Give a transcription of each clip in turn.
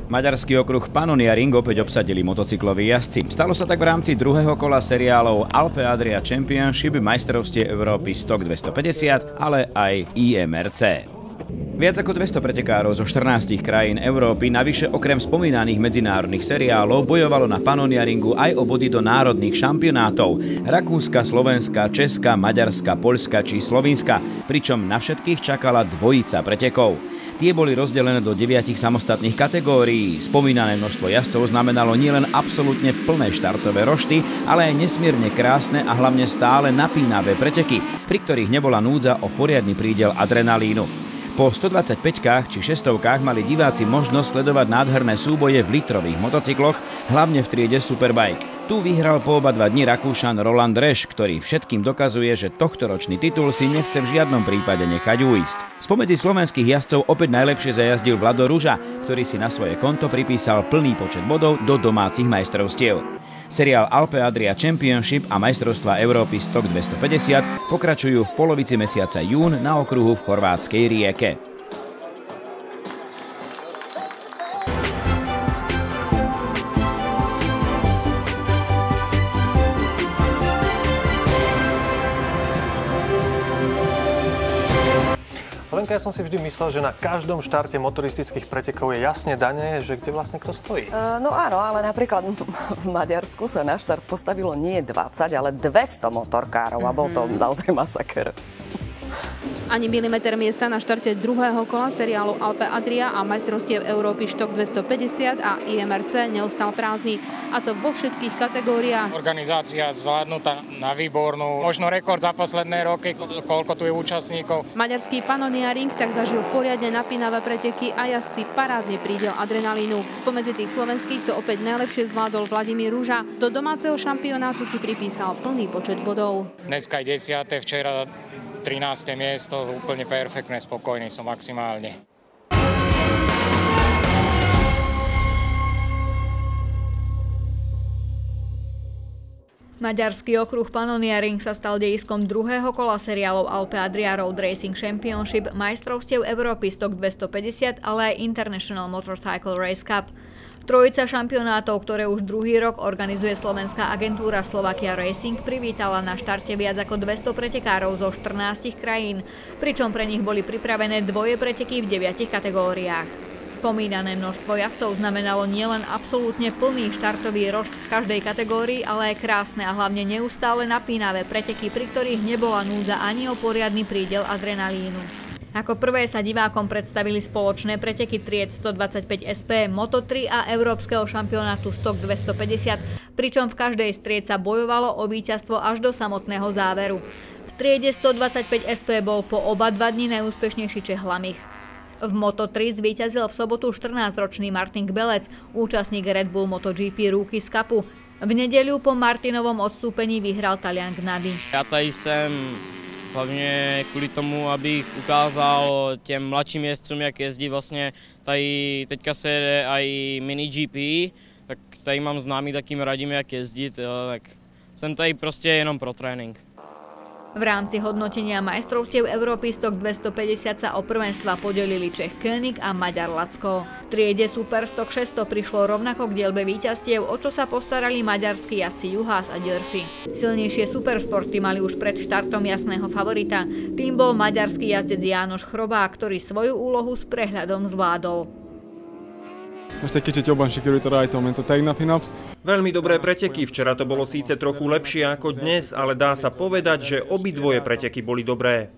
Maďarský okruh Pannonia Ring opäť obsadili motocykloví jazdci. Stalo sa tak v rámci druhého kola seriálov Alpe Adria Championship, majstrovstie Európy Stock 250, ale aj IMRC. Viac ako 200 pretekárov zo 14 krajín Európy, navyše okrem spomínaných medzinárodných seriálov, bojovalo na Pannonia Ringu aj o body do národných šampionátov Rakúska, Slovenska, Česka, Maďarska, Poľska či Slovinska, pričom na všetkých čakala dvojica pretekov. Tie boli rozdelené do 9 samostatných kategórií. Spomínané množstvo jazdcov znamenalo nielen absolútne plné štartové rošty, ale aj nesmierne krásne a hlavne stále napínavé preteky, pri ktorých nebola núdza o poriadny prídel adrenalínu. Po 125-kách či 600-kách mali diváci možnosť sledovať nádherné súboje v litrových motocykloch, hlavne v triede Superbike. Tu vyhral po oba 2 dni Rakúšan Roland Resch, ktorý všetkým dokazuje, že tohtoročný titul si nechce v žiadnom prípade nechať uísť. Spomedzi slovenských jazdcov opäť najlepšie zajazdil Vlado Ruža, ktorý si na svoje konto pripísal plný počet bodov do domácich majstrovstiev. Seriál Alpe Adria Championship a majstrovstvá Európy Stock 250 pokračujú v polovici mesiaca jún na okruhu v chorvátskej Rijeke. Lenka, ja som si vždy myslel, že na každom štarte motoristických pretekov je jasne dané, že kde vlastne kto stojí. No áno, ale napríklad v Maďarsku sa na štart postavilo nie 20, ale 200 motorkárov a bol to naozaj masaker. Ani milimeter miesta na štarte druhého kola seriálu Alpe Adria a majstrovstiev Európy Stock 250 a IMRC neostal prázdny. A to vo všetkých kategóriách. Organizácia zvládnutá na výbornú. Možno rekord za posledné roky, koľko tu je účastníkov. Maďarský Pannonia Ring tak zažil poriadne napínavé preteky a jazdci parádny prídel adrenalínu. Spomedzi tých slovenských to opäť najlepšie zvládol Vladimír Ruža. Do domáceho šampionátu si pripísal plný počet bodov. Dneska je 10., včera 13. miesto, úplne perfektné, spokojný som maximálne. Maďarský okruh Pannonia Ring sa stal dejiskom druhého kola seriálov Alpe Adria Road Racing Championship, majstrovstiev Európy Stock 250, ale aj International Motorcycle Race Cup. Trojica šampionátov, ktoré už druhý rok organizuje slovenská agentúra Slovakia Racing, privítala na štarte viac ako 200 pretekárov zo 14 krajín, pričom pre nich boli pripravené dvoje preteky v 9 kategóriách. Spomínané množstvo jazdcov znamenalo nielen absolútne plný štartový rošt v každej kategórii, ale aj krásne a hlavne neustále napínavé preteky, pri ktorých nebola núdza ani o poriadny prídel adrenalínu. Ako prvé sa divákom predstavili spoločné preteky tried 125 SP, Moto3 a Európskeho šampionátu Stock 250, pričom v každej z tried sa bojovalo o víťazstvo až do samotného záveru. V triede 125 SP bol po oba 2 dni najúspešnejší Čech Hlamich. V Moto3 zvíťazil v sobotu 14-ročný Martin Kbelec, účastník Red Bull MotoGP Rookies Cupu. V nedeľu po Martinovom odstúpení vyhral Talian Gnady. Já tady jsem hlavně kvůli tomu, abych ukázal těm mladším jezdcům, jak jezdí vlastně. Tady teďka se jede i mini GP, tak tady mám známý, tak jim radím, jak jezdit, jo, tak jsem tady prostě jenom pro trénink. V rámci hodnotenia majstrovstiev Európy Stock 250 sa o prvenstva podelili Čech König a Maďar Lacko. V triede Super Stock 600 prišlo rovnako k dielbe víťazstiev, o čo sa postarali maďarskí jazdci Juhász a Györfi. Silnejšie supersporty mali už pred štartom jasného favorita. Tým bol maďarský jazdec János Chrobá, ktorý svoju úlohu s prehľadom zvládol. Most egy kicsit jobban sikerült a rajtom, mint a tegnapi nap. Veľmi dobré preteky, včera to bolo síce trochu lepšie ako dnes, ale dá sa povedať, že obidvoje preteky boli dobré.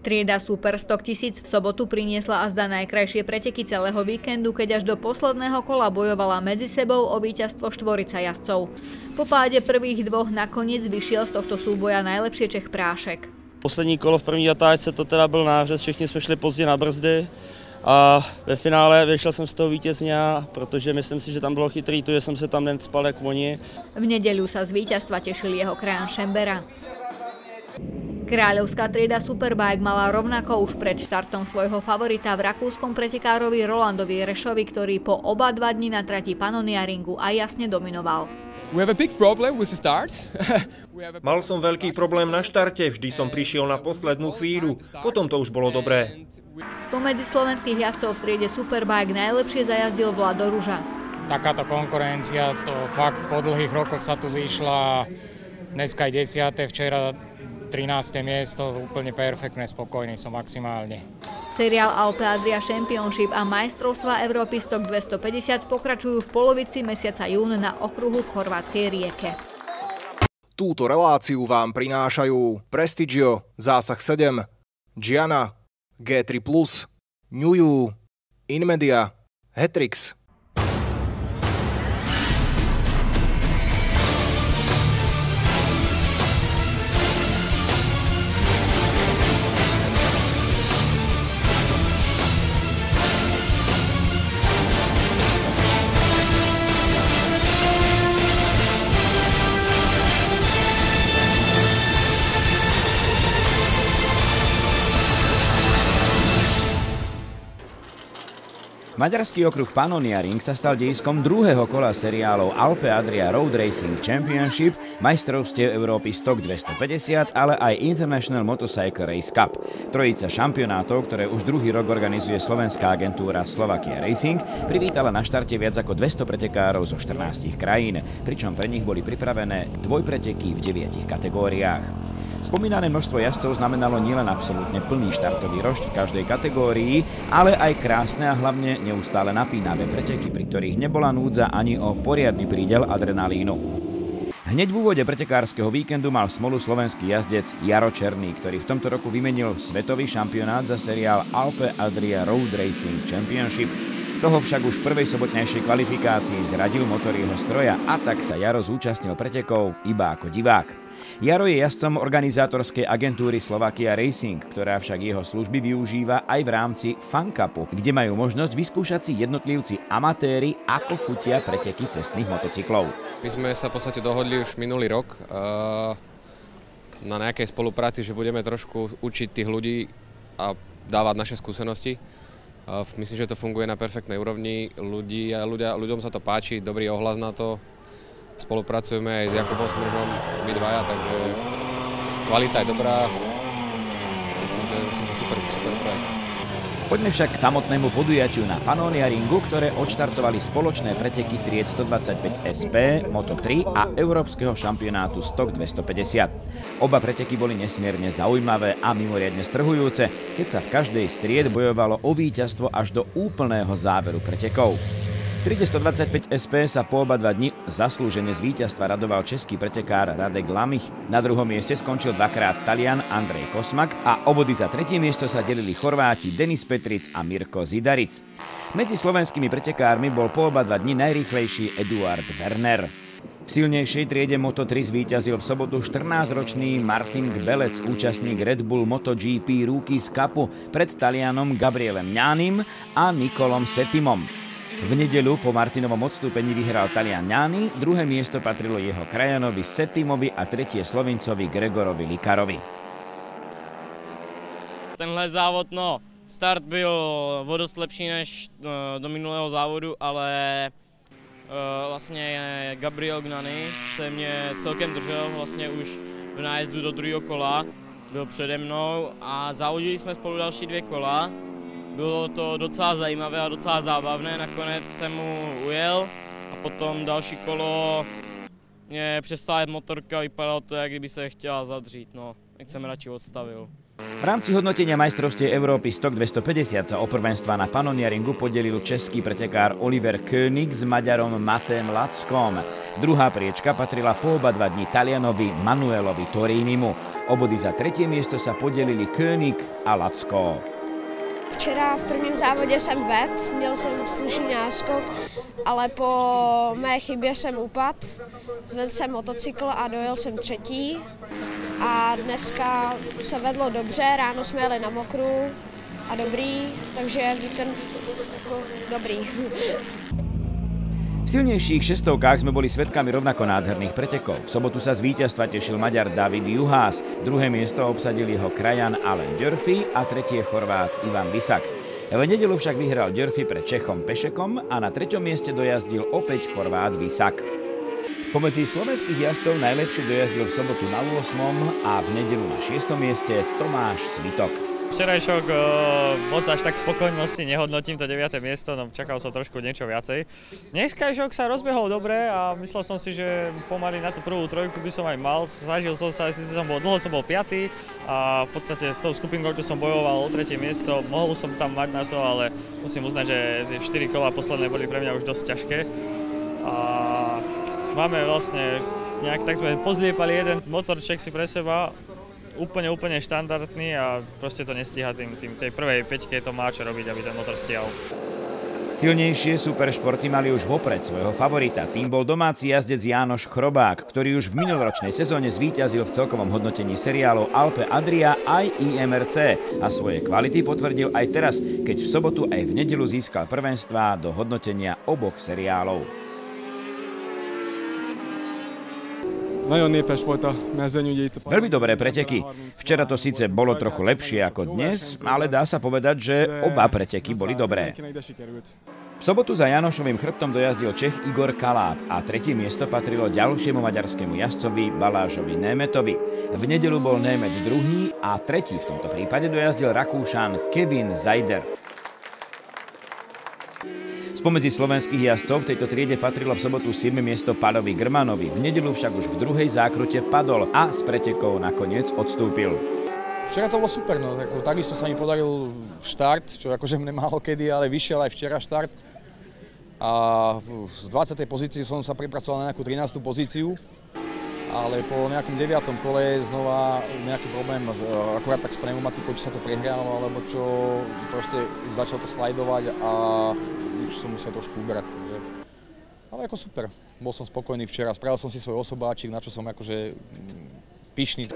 Trieda Super Stock 1000 v sobotu priniesla azda najkrajšie preteky celého víkendu, keď až do posledného kola bojovala medzi sebou o víťazstvo štvorica jazdcov. Po páde prvých dvoch nakoniec vyšiel z tohto súboja najlepšie Čech Prášek. Poslední kolo v první zatáčce to teda byl nářez, všichni jsme šli pozdě na brzdy. A ve finále vyšel jsem z toho vítězně, protože myslím si, že tam bylo chytrý to, že jsem se tam necpal jak oni. V nedeľu sa z víťazstva tešil jeho krajan Šembera. Kráľovská trieda Superbike mala rovnako už pred štartom svojho favorita v rakúskom pretekárovi Rolandovi Rešovi, ktorý po oba 2 dni na trati Pannoniaringu aj jasne dominoval. Mal som veľký problém na štarte, vždy som prišiel na poslednú chvíľu, potom to už bolo dobré. Spomedzi slovenských jazdcov v triede Superbike najlepšie zajazdil Vlado Ruža. Takáto konkurencia, to fakt po dlhých rokoch sa tu zišla, dneska je 10., včera 13. miesto, úplne perfektné, spokojný som maximálne. Seriál Alpe Adria Championship a majstrovstvá Európy Stock 250 pokračujú v polovici mesiaca jún na okruhu v chorvátskej Rijeke. Túto reláciu vám prinášajú Prestigio, Zásah 7, Giana, G3+, Nuju, Inmedia, Hetrix. Maďarský okruh Pannoniaring sa stal dejiskom druhého kola seriálov Alpe Adria Road Racing Championship, majstrovstiev Európy Stock 250, ale aj International Motorcycle Race Cup. Trojica šampionátov, ktoré už druhý rok organizuje slovenská agentúra Slovakia Racing, privítala na štarte viac ako 200 pretekárov zo 14 krajín, pričom pre nich boli pripravené dvojpreteky v 9 kategóriách. Spomínané množstvo jazdcov znamenalo nielen absolútne plný štartový rošt v každej kategórii, ale aj krásne a hlavne neustále napínavé preteky, pri ktorých nebola núdza ani o poriadny prídel adrenalínu. Hneď v úvode pretekárskeho víkendu mal smolu slovenský jazdec Jaro Černý, ktorý v tomto roku vymenil svetový šampionát za seriál Alpe Adria Road Racing Championship. Toho však už v prvej sobotnejšej kvalifikácii zradil motor jeho stroja a tak sa Jaro zúčastnil pretekov iba ako divák. Jaro je jazdcom organizátorskej agentúry Slovakia Racing, ktorá však jeho služby využíva aj v rámci Fun Cupu, kde majú možnosť vyskúšať si jednotlivci amatéri, ako chutia preteky cestných motocyklov. My sme sa v podstate dohodli už minulý rok na nejakej spolupráci, že budeme trošku učiť tých ľudí a dávať naše skúsenosti. Myslím, že to funguje na perfektnej úrovni. Ľuďom sa to páči, dobrý ohlas na to. Spolupracujeme aj s Jakubom Smržom, my dvaja, takže kvalita je dobrá. Myslím, že super projekt. Poďme však k samotnému podujatiu na Pannoniaringu, ktoré odštartovali spoločné preteky tried 125 SP, Moto3 a Európskeho šampionátu Stock 250. Oba preteky boli nesmierne zaujímavé a mimoriadne strhujúce, keď sa v každej z tried bojovalo o víťazstvo až do úplného záveru pretekov. V triede 125 SP sa po oba 2 dni zaslúžene z víťazstva radoval český pretekár Radek Lamich. Na druhom mieste skončil dvakrát Talian Andrej Kosmak a o body za tretie miesto sa delili Chorváti Denis Petric a Mirko Zidaric. Medzi slovenskými pretekármi bol po oba 2 dni najrýchlejší Eduard Werner. V silnejšej triede Moto3 zvíťazil v sobotu 14-ročný Martin Gbelec, účastník Red Bull MotoGP Rookies Cupu pred Talianom Gabrielem Ňánim a Nikolom Settimom. V nedeľu po Martinovom odstúpení vyhral Talian Ňáni, druhé miesto patrilo jeho krajanovi Settimovi a tretie Slovincovi Gregorovi Likarovi. Tenhle závod, start byl o dost lepší než do minulého závodu, ale vlastně Gabriel Gnani se mě celkem držel vlastně už v nájezdu do druhého kola, byl přede mnou a závodili jsme spolu další 2 kola. Bylo to docela zajímavé a docela zábavné, nakonec jsem mu ujel a potom další kolo mě přestala jet motorka, vypadalo to, jak kdyby se chtěla zadřít, tak jsem radši odstavil. V rámci hodnotenia majstrovstiev Európy Stock 250 sa o prvenstva na Pannoniaringu podelil český pretekár Oliver König s Maďarom Matem Lackom. Druhá priečka patrila po oba 2 dni Talianovi Manuelovi Torinimu. O body za tretie miesto sa podelili König a Lacko. Včera v prvním závodě jsem vedl, měl jsem slušný náskok, ale po mé chybě jsem upadl. Zvedl jsem motocykl a dojel jsem 3. A dneska se vedlo dobře, ráno jsme jeli na mokru a dobrý, takže víkend jako dobrý. V silnejších šestovkách sme boli svedkami rovnako nádherných pretekov. V sobotu sa z víťazstva tešil Maďar David Juhás, druhé miesto obsadil jeho krajan Alen Györfi a tretie Chorvát Ivan Visak. V nedeľu však vyhral Györfi pred Čechom Pešekom a na treťom mieste dojazdil opäť Chorvát Visak. Spomedzi slovenských jazdcov najlepšie dojazdil v sobotu na 8. a v nedeľu na 6. mieste Tomáš Svitok. Včerajšok moc až tak spokojnosti nehodnotím to 9. miesto, no čakal som trošku niečo viacej. Dneskajšok sa rozbehol dobre a myslel som si, že pomaly na tú prvú trojku by som aj mal. Snažil som sa, dlho som bol 5. a v podstate s tou skupinkou, čo som bojoval o 3. miesto, mohol som tam mať na to, ale musím uznať, že tie 4 kola posledné boli pre mňa už dosť ťažké. A máme vlastne tak sme pozliepali jeden motorček si pre seba, úplne štandardný a proste to nestíha tej prvej peťke, to má čo robiť, aby ten motor stiahol. Silnejšie superšporty mali už vopred svojho favorita. Tým bol domáci jazdec Jánoš Chrobák, ktorý už v minuloročnej sezóne zvíťazil v celkovom hodnotení seriálov Alpe Adria aj IMRC a svoje kvality potvrdil aj teraz, keď v sobotu aj v nedeľu získal prvenstvá do hodnotenia oboch seriálov. Veľmi dobré preteky. Včera to síce bolo trochu lepšie ako dnes, ale dá sa povedať, že oba preteky boli dobré. V sobotu za Janošovým chrbtom dojazdil Čech Igor Kalát a tretie miesto patrilo ďalšiemu maďarskému jazdcovi Balážovi Németovi. V nedeľu bol Német druhý a tretí v tomto prípade dojazdil Rakúšan Kevin Zajder. Spomedzi slovenských jazdcov v tejto triede patrilo v sobotu 7. miesto Padovi Grmanovi. V nedeľu však už v druhej zákrute padol a z pretekov nakoniec odstúpil. Včera to bolo super, no, takisto sa mi podaril štart, čo akože mne málo kedy, ale vyšiel aj včera štart. A z 20. pozície som sa pripracoval na nejakú 13. pozíciu, ale po nejakom 9. kole znova nejaký problém, akurát tak s pneumatikou, či sa to prehrialo, alebo čo, proste začal to slajdovať a už som musel trošku uberať. Takže. Ale ako super, bol som spokojný včera, spravil som si svoj osobáčik, na čo som akože pyšný.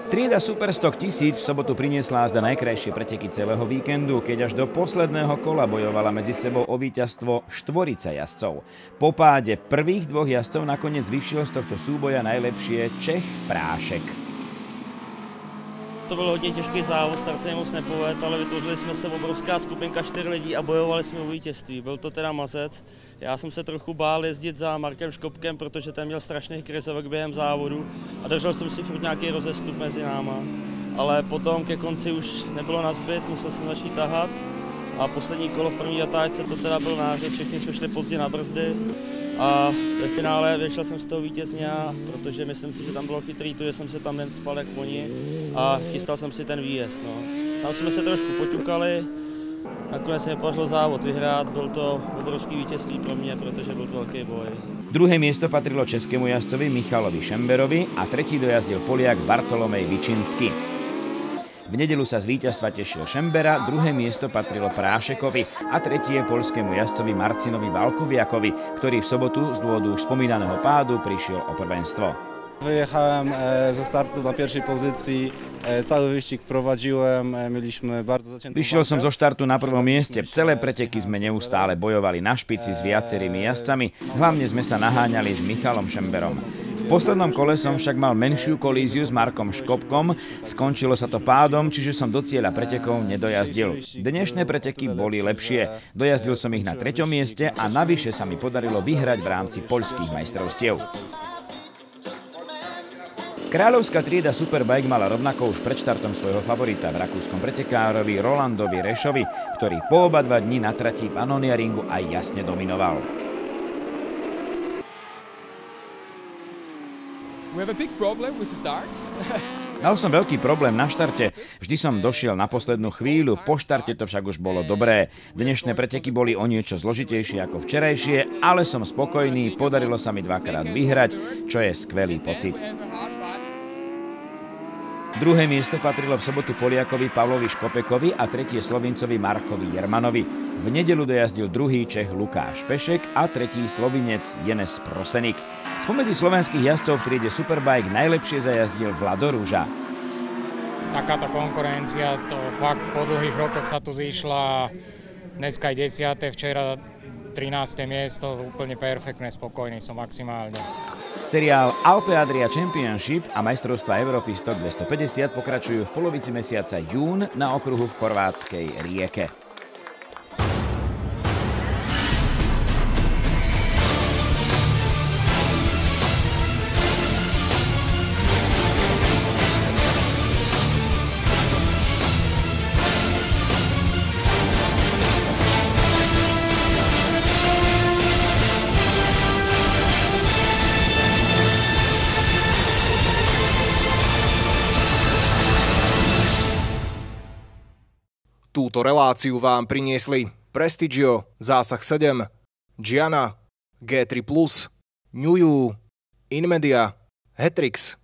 Trieda Superstock 1000 v sobotu priniesla azda najkrajšie preteky celého víkendu, keď až do posledného kola bojovala medzi sebou o víťazstvo štvorica jazdcov. Po páde prvých dvoch jazdcov nakoniec vyšiel z tohto súboja najlepšie Čech Prášek. To byl hodně těžký závod, start se moc nepovedl, ale vytvořili jsme se obrovská skupinka 4 lidí a bojovali jsme o vítězství. Byl to teda mazec. Já jsem se trochu bál jezdit za Markem Škopkem, protože ten měl strašný krizovek během závodu a držel jsem si furt nějaký rozestup mezi náma. Ale potom ke konci už nebylo nazbyt, musel jsem začít tahat a poslední kolo v první zatáčce to teda byl nářez, všichni jsme šli pozdě na brzdy. A ve finále vyšel jsem z toho vítězně, protože myslím si, že tam bylo chytrý to, že jsem se tam necpal jak oni a chystal jsem si ten výjezd. No. Tam jsme se trošku poťukali, nakonec se mi podařilo závod vyhrát, byl to obrovský vítězství pro mě, protože byl to velký boj. Druhé miesto patrilo českému jazdcovi Michalovi Šemberovi a tretí dojazdil Poliak Bartolomej Vičinsky. V nedeľu sa z víťazstva tešil Šembera, druhé miesto patrilo Prášekovi a tretie poľskému jazdcovi Marcinovi Valkoviakovi, ktorý v sobotu z dôvodu už spomínaného pádu prišiel o prvenstvo. Wyjechałem ze startu na pierwszej pozycji, cały wyścig prowadziłem, mieliśmy bardzo zaciętą walkę. Vyšiel som zo štartu na prvom mieste, celé preteky sme neustále bojovali na špici s viacerými jazdcami, hlavne sme sa naháňali s Michalom Šemberom. V poslednom kole som však mal menšiu kolíziu s Markom Škopkom, skončilo sa to pádom, čiže som do cieľa pretekov nedojazdil. Dnešné preteky boli lepšie, dojazdil som ich na 3. mieste a navyše sa mi podarilo vyhrať v rámci poľských majstrovstiev. Kráľovská trieda Superbike mala rovnako už pred štartom svojho favorita v rakúskom pretekárovi Rolandovi Rešovi, ktorý po oba 2 dní na trati Pannoniaringu aj jasne dominoval. Mal som veľký problém na štarte, vždy som došiel na poslednú chvíľu, po štarte to však už bolo dobré. Dnešné preteky boli o niečo zložitejšie ako včerajšie, ale som spokojný, podarilo sa mi 2-krát vyhrať, čo je skvelý pocit. Druhé miesto patrilo v sobotu Poliakovi Pavlovi Škopekovi a tretie Slovincovi Markovi Jermanovi. V nedeľu dojazdil druhý Čech Lukáš Pešek a tretí Slovinec Jenes Prosenik. Spomedzi slovenských jazdcov v triede Superbike najlepšie zajazdil Vlado Ruža. Takáto konkurencia, to fakt po dlhých rokoch sa tu zišla, dneska aj 10. včera 13. miesto, úplne perfektné, spokojný som maximálne. Seriál Alpe Adria Championship a majstrovstvá Európy Stok 250 pokračujú v polovici mesiaca jún na okruhu v chorvátskej Rijeke. Túto reláciu vám priniesli Prestigio, Zásah 7, Giana, G3+, New You, Inmedia, Hetrix,